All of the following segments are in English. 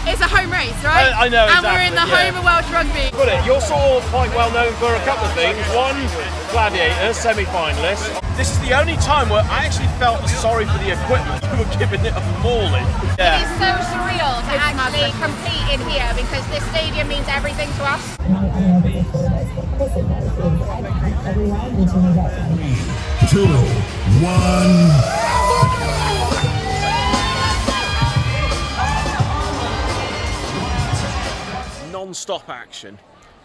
It's a home race, right? I know, and exactly. we're in the home of Welsh rugby. Got it. You're sort of quite well known for a couple of things. One, Gladiators Semi Finalist. This is the only time where I actually felt sorry for the equipment. You were giving it a mauling. Yeah. It is so surreal to actually compete in here because this stadium means everything to us. 2, 1. Non-stop action.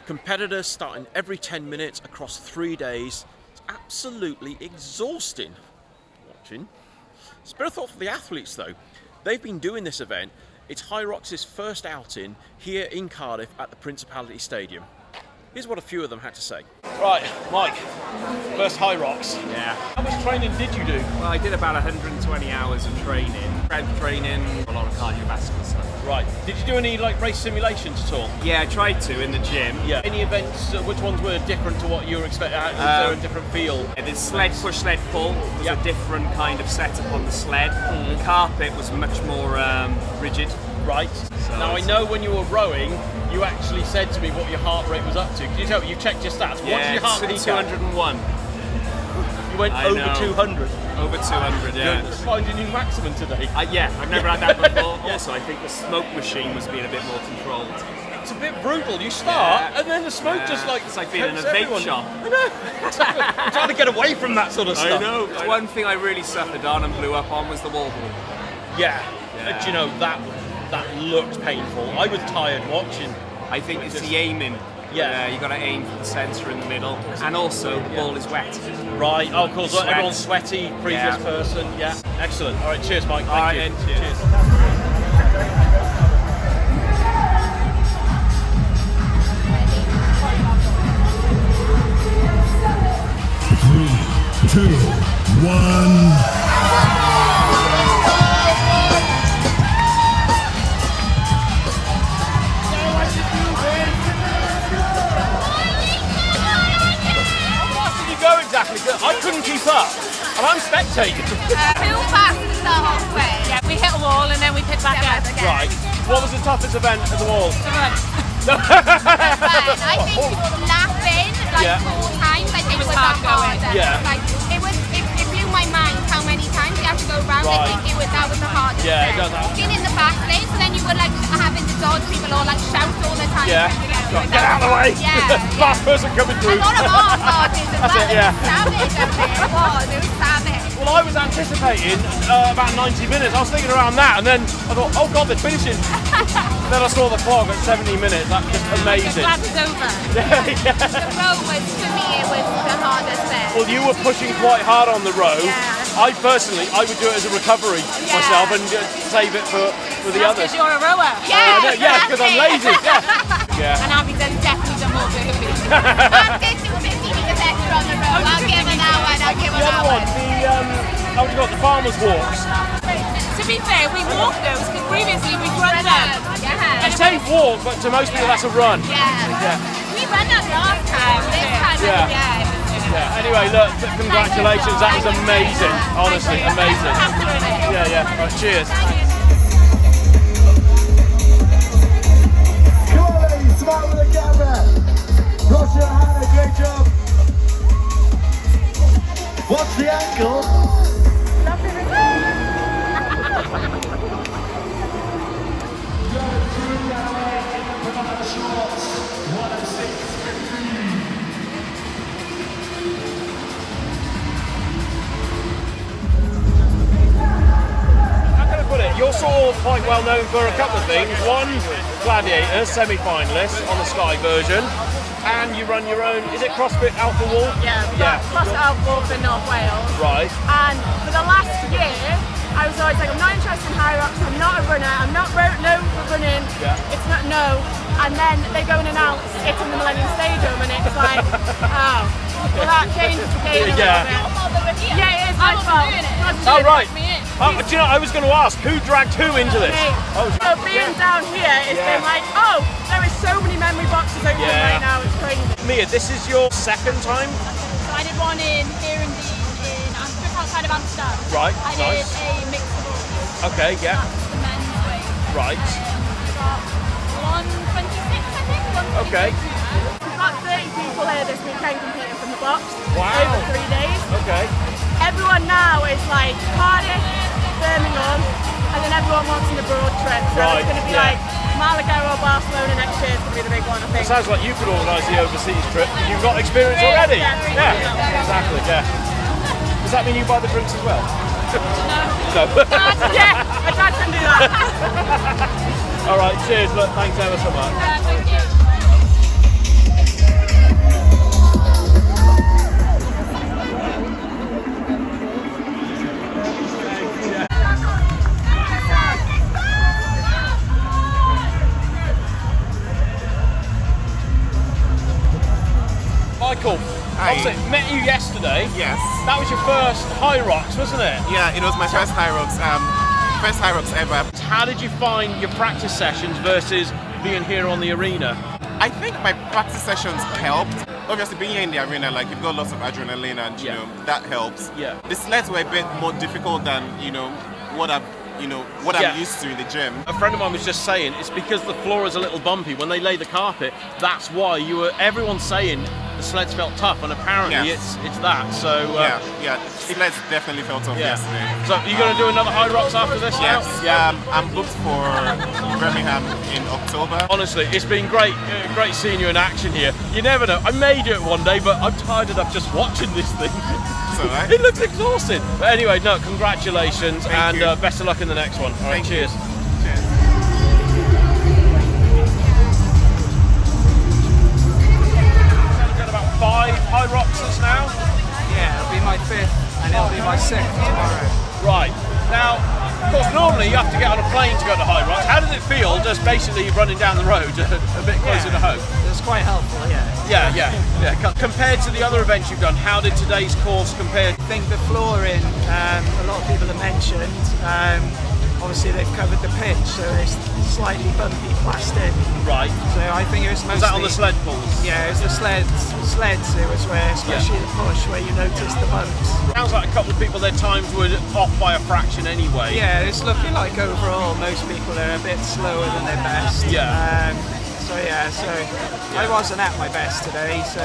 Competitors starting every 10 minutes across 3 days. It's absolutely exhausting watching. It's a bit of thought for the athletes though. They've been doing this event. It's Hyrox's first outing here in Cardiff at the Principality Stadium. Here's what a few of them had to say. Right, Mike, first Hyrox. Yeah. How much training did you do? Well, I did about 120 hours of training. Strength training, a lot of cardiovascular stuff. Right. Did you do any like race simulations at all? Yeah, I tried to in the gym. Yeah. Any events, which ones were different to what you were expecting? Was there a different feel? The sled push, sled pull was a different kind of setup on the sled. The carpet was much more rigid. Right. So now I know when you were rowing, you actually said to me what your heart rate was up to. Can you tell me? You checked your stats. Yeah, what's your heart rate? 201. You went over 200. Over 200, yeah. You're finding a new maximum today. Yeah, I've never had that before. Also, I think the smoke machine was being a bit more controlled. It's a bit brutal. You start, and then the smoke just like... It's like being in a vape shop. I know. Exactly. I'm trying to get away from that sort of stuff. I know. One thing I really suffered on and blew up on was the wall ball. Yeah. Do you know, that looked painful. I was tired watching. I think it's the aiming. Yeah, you got to aim for the centre in the middle, and also the ball is wet. Right. Oh, of course. Everyone's sweaty. Previous person. Yeah. Excellent. All right. Cheers, Mike. Thank you. Cheers. 3, 2, 1. I couldn't keep up, and I'm spectating. Who passed to start off with? Yeah, we hit a wall and then we picked back up. Right. What was the toughest event at the wall? The run. I think laughing like 4 times. I think It was was hard the going. hardest. Yeah. Like it blew my mind how many times you have to go round. Right. I think that was the hardest. Yeah, it thing. does that. Being in the fast lane, so then you were like having to dodge people or like shout all the time. Yeah. Get out of the way. Yeah. Fast person coming through. A lot of arm barges as That's well. it, yeah. It was savage. It was savage. Well, I was anticipating about 90 minutes. I was thinking around that, and then I thought, oh God, they're finishing. Then I saw the clock at 70 minutes. That's just amazing. Glad it's over. The row was, for me, it was the hardest bit. Well, you were pushing quite hard on the row. Yeah. I would do it as a recovery myself and save it for the That's others. because you're a rower. Yeah, because I'm lazy. Yeah. And Abby's definitely done more than me. I did do 50 metres extra on the row. I'll give her that one. The other one, the farmers' walks. To be fair, we walked those because previously we run them. Yeah. I say walk, but to most people that's a run. Yeah. We ran that last time. This time, Yeah. Anyway, look, congratulations. That was amazing. Honestly, amazing. Yeah. Right, cheers. Come on, ladies, smile with the camera. Roger and Hannah, great job. What's the angle? You're sort of quite well known for a couple of things. One, Gladiators Semi Finalist on the Sky version, and you run your own. Is it CrossFit Alpha Wolf? Yeah. CrossFit Alpha Wolf in North Wales. Right. And for the last year, I was always like, I'm not interested in Hyrox. I'm not a runner. I'm not known for running. Yeah. It's not And then they go and announce it's in the Millennium Stadium, and it's like, oh, well that changes the game a little bit. Yeah, it is my fault. Oh right. Do you know, I was going to ask, who dragged who into this? So being down here, it's been like, oh, there is so many memory boxes open right now, it's crazy. Mia, this is your second time? So I did one here in just outside of Amsterdam. Right, I did a mixable. Okay, yeah. That's the men's weight. Right. Got Okay. We've got 30 people here this weekend competing from the box Wow. over 3 days. Okay. Everyone now is like Cardiff, Birmingham, and then everyone wants an abroad trip. So Right, it's going to be like Malaga or Barcelona next year is going to be the big one, I think. It sounds like you could organise the overseas trip. You've got experience already. Yeah. Exactly. Yeah. Does that mean you buy the drinks as well? No. Yeah, my dad can do that. All right. Cheers. Look, thanks ever so much. Thank you. Michael, obviously met you yesterday. Yes. That was your first Hyrox, wasn't it? Yeah, it was my first Hyrox. First Hyrox ever. How did you find your practice sessions versus being here on the arena? I think my practice sessions helped. Obviously, being here in the arena, like you've got lots of adrenaline, and you know that helps. Yeah. The sleds were a bit more difficult than what I'm used to in the gym. A friend of mine was just saying it's because the floor is a little bumpy. When they lay the carpet, that's why everyone's saying the sleds felt tough, and apparently it's that. So sleds definitely felt tough yesterday. So are you going to do another Hyrox after this? Yes. Now? Yeah. I'm booked for Birmingham in October. Honestly, it's been great seeing you in action here. You never know. I may do it one day, but I'm tired enough just watching this thing. Right. It looks exhausting. But anyway, no, congratulations. Thank and you. Best of luck in the next one. All right, Thank you. cheers. Cheers. We've got about 5 Hyroxes now. Yeah, it'll be my 5th and it'll be my 6th tomorrow. Right. Now, of course, normally you have to get on a plane to go to Hyrox. How does it feel just basically running down the road a bit closer to home? It's quite helpful, yeah. Yeah. Compared to the other events you've done, how did today's course compare? I think the flooring, a lot of people have mentioned, obviously they've covered the pitch, so it's slightly bumpy plastic. Right. So I think it was mostly... Was that on the sled pulls? Yeah, it was the sleds, it was where, especially the push, where you notice the bumps. Sounds like a couple of people, their times were off by a fraction anyway. Yeah, it's looking like overall most people are a bit slower than their best. Yeah. So I wasn't at my best today, so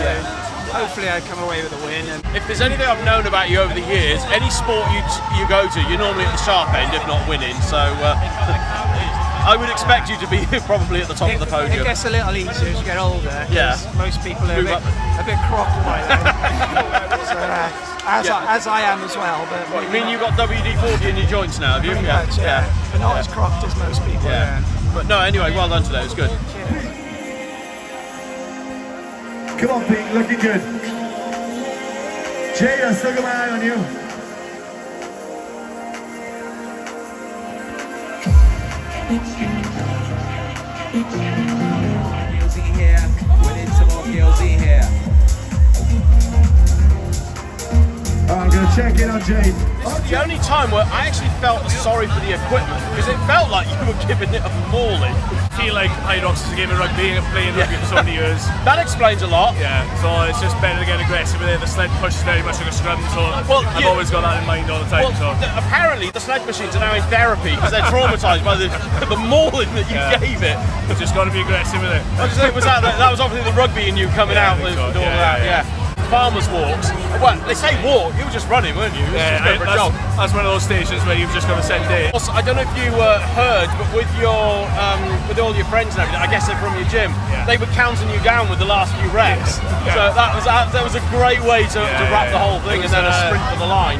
hopefully I come away with a win. And if there's anything I've known about you over the years, any sport you go to, you're normally at the sharp end, if not winning. So I would expect you to be probably at the top of the podium. It gets a little easier as you get older. Yeah. Most people are a bit crocked by then. So, as I am as well. But what, you mean you've got WD-40 in your joints now, have you? Pretty much, yeah. But not as crocked as most people. Yeah. But no, anyway, well done today. It was good. Come on, Pete, looking good. Jay, I still got my eye on you. PLZ here, winning some more PLZ here. I'm going to check in on Jay. This is the only time where I actually felt sorry for the equipment, because it felt like you were giving it a mauling. I feel like Hyrox is a game of rugby and playing rugby for so many years. That explains a lot. Yeah, so it's just better to get aggressive with it. The sled push is very much like a scrum, so I've always got that in mind all the time. Apparently the sled machines are now in therapy because they're traumatised by the mauling that you gave it. You've just got to be aggressive with it. I was saying, that was obviously the rugby in you coming out with all that. Yeah. Farmers walks. Well, they say walk. You were just running, weren't you? That's one of those stations where you've just got to send it. Also, I don't know if you heard, but with all your friends and everything, I guess they're from your gym. Yeah. They were counting you down with the last few reps. Yeah. So that was a great way to wrap the whole thing, and then a sprint for the line.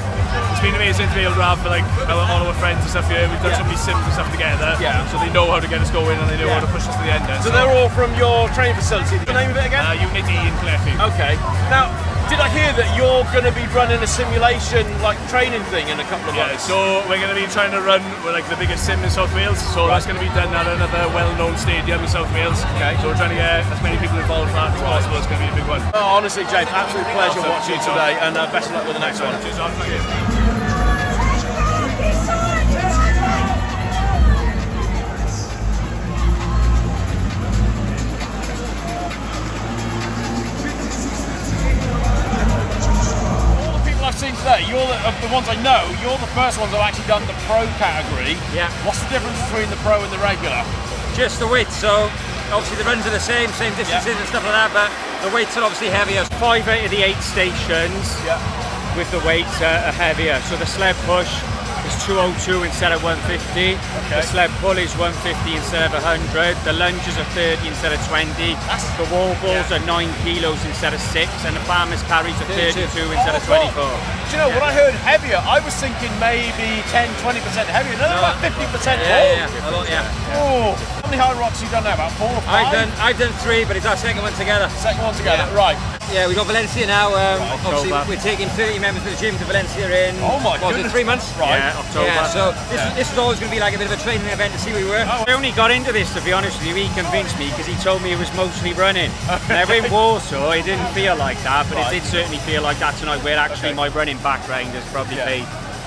It's been amazing to be able to have all our friends and stuff here. We've done so many sims and stuff together. Yeah. So they know how to get us going and they know how to push us to the end. So they're all from your training facility. The name of it again? Unity in Cleffy. Okay. Now, did I hear that you're going to be running a simulation training thing in a couple of months? So we're going to be trying to run the biggest sim in South Wales. So that's going to be done at another well-known stadium in South Wales. Okay. So we're trying to get as many people involved for that as possible. It's going to be a big one. Oh, honestly, James, absolute pleasure watching you today, and best of luck with the next one. Cheers, on. Thank you. I've seen today, of the ones I know, you're the first ones I've actually done the pro category. Yeah. What's the difference between the pro and the regular? Just the width. So obviously the runs are the same distances and stuff like that, but the weights are obviously heavier. 5 out of the 8 stations with the weights are heavier. So the sled push is 202 instead of 150. The sled pull is 150 instead of 100. The lunges are 30 instead of 20. The wall balls are 9 kilos instead of 6, and the farmer's carries are 32 instead of 24. Do you know, when I heard heavier, I was thinking maybe 10-20% heavier. No, about 50% more. Oh, how many Hyrox have you done now? About 4 or 5? I've done 3, but it's our second one together. Second one together, right. Yeah, we've got Valencia now. Obviously, we're taking 30 members of the gym to Valencia in 3 months. Right. Yeah, October. Yeah, so this was always going to be like a bit of a training event to see where we were. I only got into this, to be honest with you. He convinced me because he told me it was mostly running. Now in Warsaw, it didn't feel like that, but it did certainly feel like that tonight, where actually my running background has probably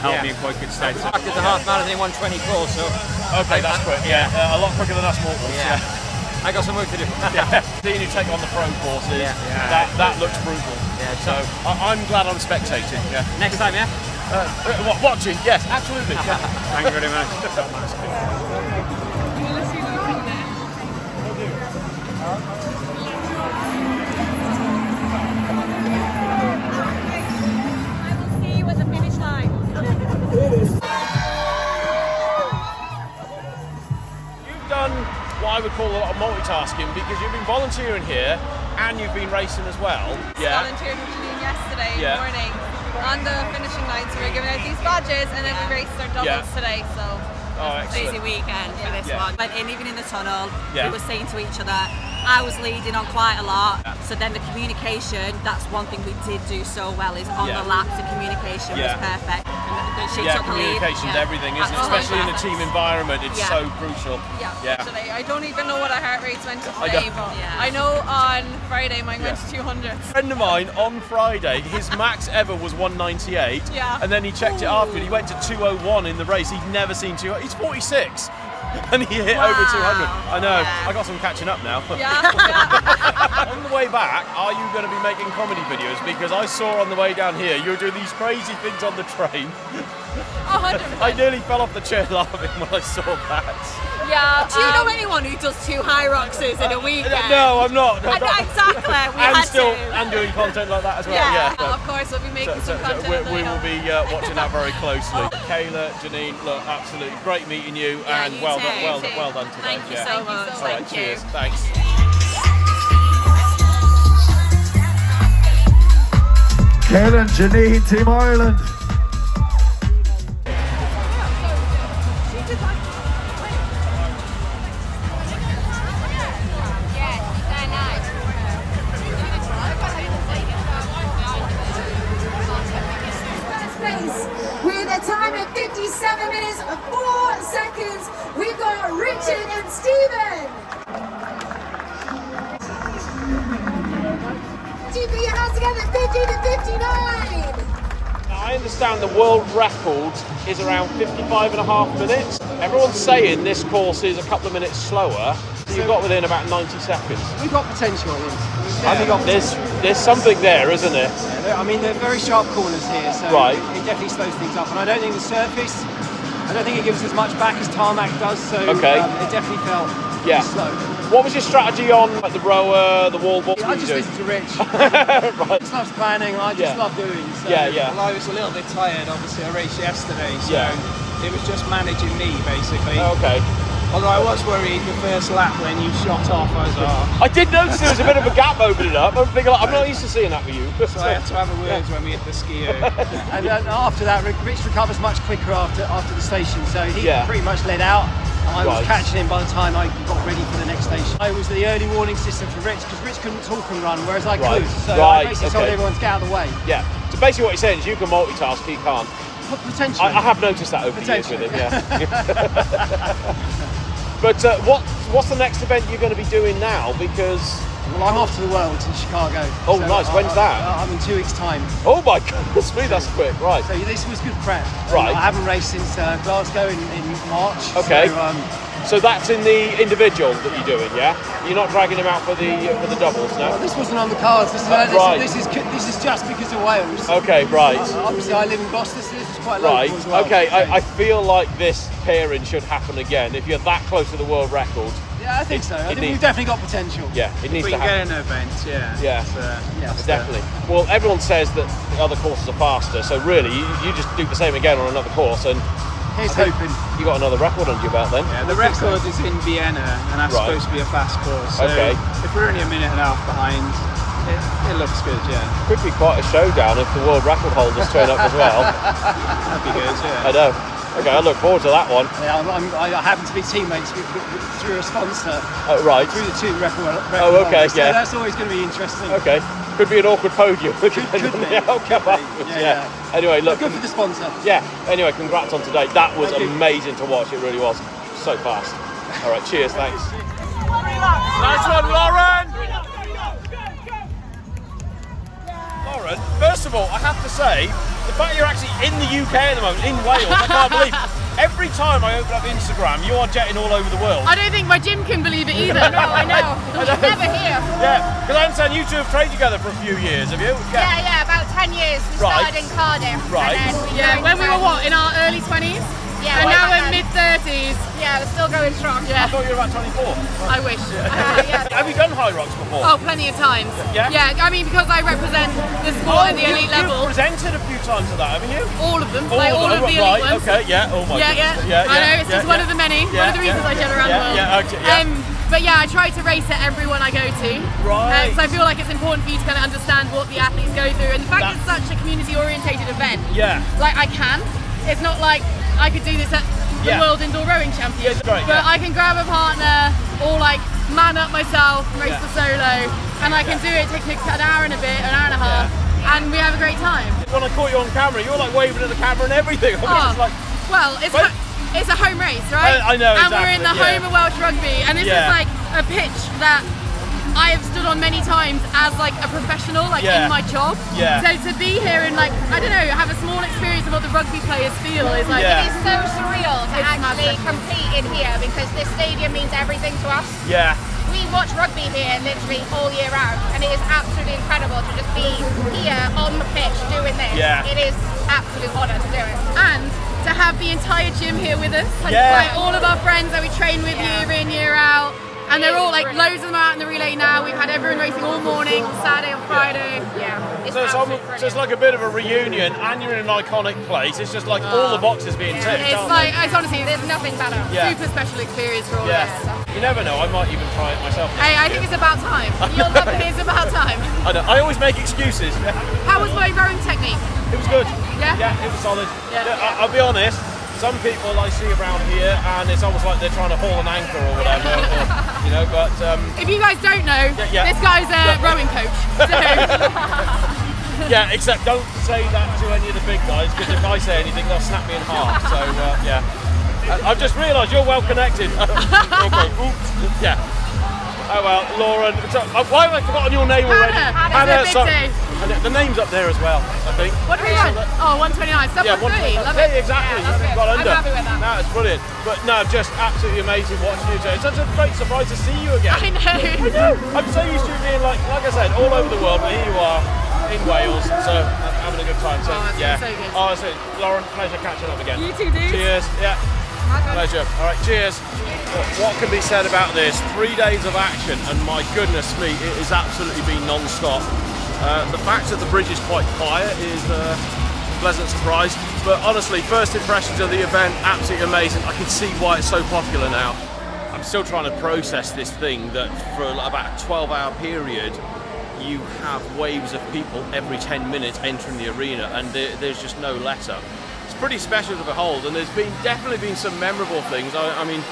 helped me in quite good stead. I did the half marathon in 1:24, so... Okay, that's quick, a lot quicker than us mortals. Yeah. I got some work to do. Seeing you take on the pro courses, that looks brutal. Yeah, so I'm glad I'm spectating. Yeah. Next time, yeah? Watching, yes, absolutely. Thank you very much. You've done what I would call a lot of multitasking, because you've been volunteering here and you've been racing as well. Volunteered with Janine yesterday morning on the finishing line, so we're giving out these badges, and then we raced our doubles today. So crazy weekend for this one. But even in the tunnel, we were saying to each other, I was leading on quite a lot. So then the communication, that's one thing we did do so well, is on the laps, the communication was perfect. And she took the lead. Communication's everything, isn't it? Especially in a team environment, it's so crucial. Actually, I don't even know what our heart rates went to today, but I know on Friday mine went to 200. A friend of mine on Friday, his max ever was 198, and then he checked it after, and he went to 201 in the race. He'd never seen 200. He's 46. And he hit over 200. I know. I got some catching up now. On the way back, are you going to be making comedy videos? Because I saw on the way down here, you were doing these crazy things on the train. 100%. I nearly fell off the chair laughing when I saw that. Yeah. Do you know anyone who does 2 Hyroxes in a weekend? No, I'm not. Exactly. And doing content like that as well. Of course, we'll be making some content. We will be watching that very closely. Kayla, Janine, look, absolutely great meeting you, and well done today. Thank you so much. All right, cheers. Thanks. Kayla and Janine, Team Ireland. With a time of 57 minutes and 4 seconds, we've got Richard and Stephen. Do you put your hands together? 50 to 59. I understand the world record is around 55.5 minutes. Everyone's saying this course is a couple of minutes slower. So you've got within about 90 seconds. We've got potential. I think there's something there, isn't it? I mean, they're very sharp corners here, so it definitely slows things up. And I don't think the surface, I don't think it gives as much back as tarmac does, so it definitely felt slow. What was your strategy on like the rower, the wall ball? I just listened to Rich. Right. Just loves planning, I just love doing. So, well, I was a little bit tired, obviously, I raced yesterday, so it was just managing me, basically. Okay. Although I was worried the first lap when you shot off, I was I did notice there was a bit of a gap opening up. I'm thinking, I'm not used to seeing that with you. So I had to have a word when we hit the skier. And then after that, Rich recovers much quicker after the station, so he pretty much led out. I was catching him by the time I got ready for the next station. I was the early warning system for Rich, because Rich couldn't talk and run, whereas I could. So I basically told everyone to get out of the way. Yeah. So basically what you're saying is you can multitask, he can't. Potentially. I have noticed that over the years with him, But what's the next event you're going to be doing now? Because I'm off to the Worlds in Chicago. Oh, so nice. When's that? I'm in 2 weeks' time. Oh my goodness me, that's quick. Right. So this was good prep. Right. I haven't raced since Glasgow in March. Okay. So that's in the individual that you're doing, yeah? You're not dragging him out for the doubles, no? Well, this wasn't on the cards. This is just because of Wales. Okay, right. Obviously, I live in Gloucester, so this is quite local as well. Okay, I feel like this pairing should happen again. If you're that close to the world record, Yeah, I think so. I think we've definitely got potential. Yeah, it needs we to can happen. get an event, Definitely. Well, everyone says that the other courses are faster, so really, you just do the same again on another course, and here's hoping. You got another record under your belt then? Yeah, the record is in Vienna, and that's supposed to be a fast course. So if we're only a minute and a half behind, it looks good, yeah. Could be quite a showdown if the world record holders turn up as well. That'd be good, yeah. I know. Okay, I look forward to that one. Yeah, I happen to be teammates through a sponsor. Oh, right. Through the two record okay, holders, so that's always going to be interesting. Okay. Could be an awkward podium. Could be. Yeah. Anyway, look. Good for the sponsor. Yeah. Anyway, congrats on today. That was amazing to watch. It really was. So fast. All right. Cheers. Thanks. Nice one, Lauren. Lauren, first of all, I have to say, the fact you're actually in the UK at the moment, in Wales, I can't believe it. Every time I open up Instagram, you are jetting all over the world. I don't think my gym can believe it either. No, I know. Never here. Yeah, because I understand you two have trained together for a few years, have you? Yeah, about 10 years. We started in Cardiff. Right. And then when we were in our early 20s? Yeah, and now we're mid-30s. Yeah, we're still going strong. I thought you were about 24. I wish. Have you done Hyrox before? Oh, plenty of times. Yeah? Yeah, I mean, because I represent the sport in the elite level. You've presented a few times at that, haven't you? All of them. All of the elite right, ones. Okay, yeah, oh my goodness. I know, it's just one of the many. One of the reasons I jet around the world. But yeah, I try to race at everyone I go to. Right. So I feel like it's important for you to kind of understand what the athletes go through. And the fact it's such a community-orientated event. Yeah. Like, I can. It's not like I could do this at the World Indoor Rowing Championship. But I can grab a partner or like man up myself and race the solo. And I can do it. It takes me an hour and a bit, an hour and a half. And we have a great time. When I caught you on camera, you were like waving at the camera and everything. It's a home race, right? I know, and we're in the home of Welsh rugby, and this is like a pitch that I have stood on many times as like a professional, like in my job. Yeah. So to be here and like, I don't know, have a small experience of what the rugby players feel is like. It is so surreal to actually compete in here because this stadium means everything to us. Yeah. We watch rugby here literally all year round, and it is absolutely incredible to just be here on the pitch doing this. Yeah. It is absolute honour to do it. And to have the entire gym here with us. Like all of our friends that we train with year in, year out. And they're all like, loads of them are out in the relay now. We've had everyone racing all morning, Saturday and Friday. So it's like a bit of a reunion, and you're in an iconic place. It's just like all the boxes being ticked. It's honestly, there's nothing better. Super special experience for all of us. You never know, I might even try it myself. Hey, I think it's about time. You'll love it, it's about time. I know, I always make excuses. How was my rowing technique? It was good. Yeah? Yeah, it was solid. I'll be honest, some people I see around here and it's almost like they're trying to haul an anchor or whatever. You know, but if you guys don't know, this guy's a rowing coach. So. Yeah, except don't say that to any of the big guys, because if I say anything they'll snap me in half. So yeah. I've just realised you're well connected. Okay. Oops. Yeah. Oh well, Lauren. So, why have I forgotten your name already? Hannah. And the name's up there as well, I think. What do we want? Oh, 129. Sub 130. Love it. Yeah, exactly. Got under. I'm happy with that. No, it's brilliant. But no, just absolutely amazing watching you two. It's such a great surprise to see you again. I know. I know. I'm so used to you being like I said, all over the world, but here you are in Wales, so having a good time. So yeah. So good. Oh, so Lauren, pleasure catching up again. You too, dude. Cheers. Yeah. Pleasure. All right, cheers. What can be said about this? 3 days of action, and my goodness me, it has absolutely been non-stop. The fact that the bridge is quite quiet is a pleasant surprise, but honestly, first impressions of the event, absolutely amazing. I can see why it's so popular now. I'm still trying to process this thing that for about a 12-hour period, you have waves of people every 10 minutes entering the arena, and there's just no let-up. It's pretty special to behold, and there's definitely been some memorable things. I mean,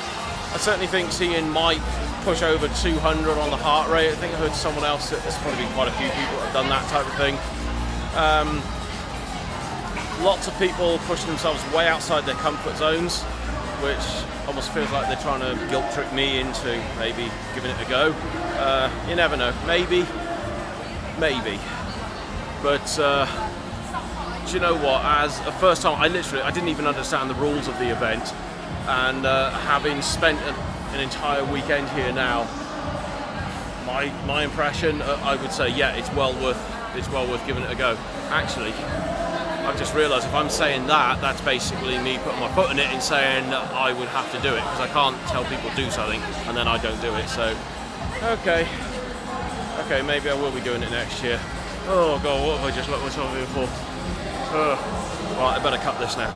I certainly think seeing Mike push over 200 on the heart rate. I think I heard someone else, there's probably been quite a few people that have done that type of thing. Lots of people pushing themselves way outside their comfort zones, which almost feels like they're trying to guilt trip me into maybe giving it a go. You never know, maybe. But do you know what, as a first time, I didn't even understand the rules of the event, and having spent an entire weekend here now, my impression, I would say, yeah, it's well worth giving it a go. Actually, I've just realised if I'm saying that, that's basically me putting my foot in it and saying that I would have to do it, because I can't tell people to do something and then I don't do it. So, okay, maybe I will be doing it next year. Oh God, what have I just let myself in for? Right, I better cut this now.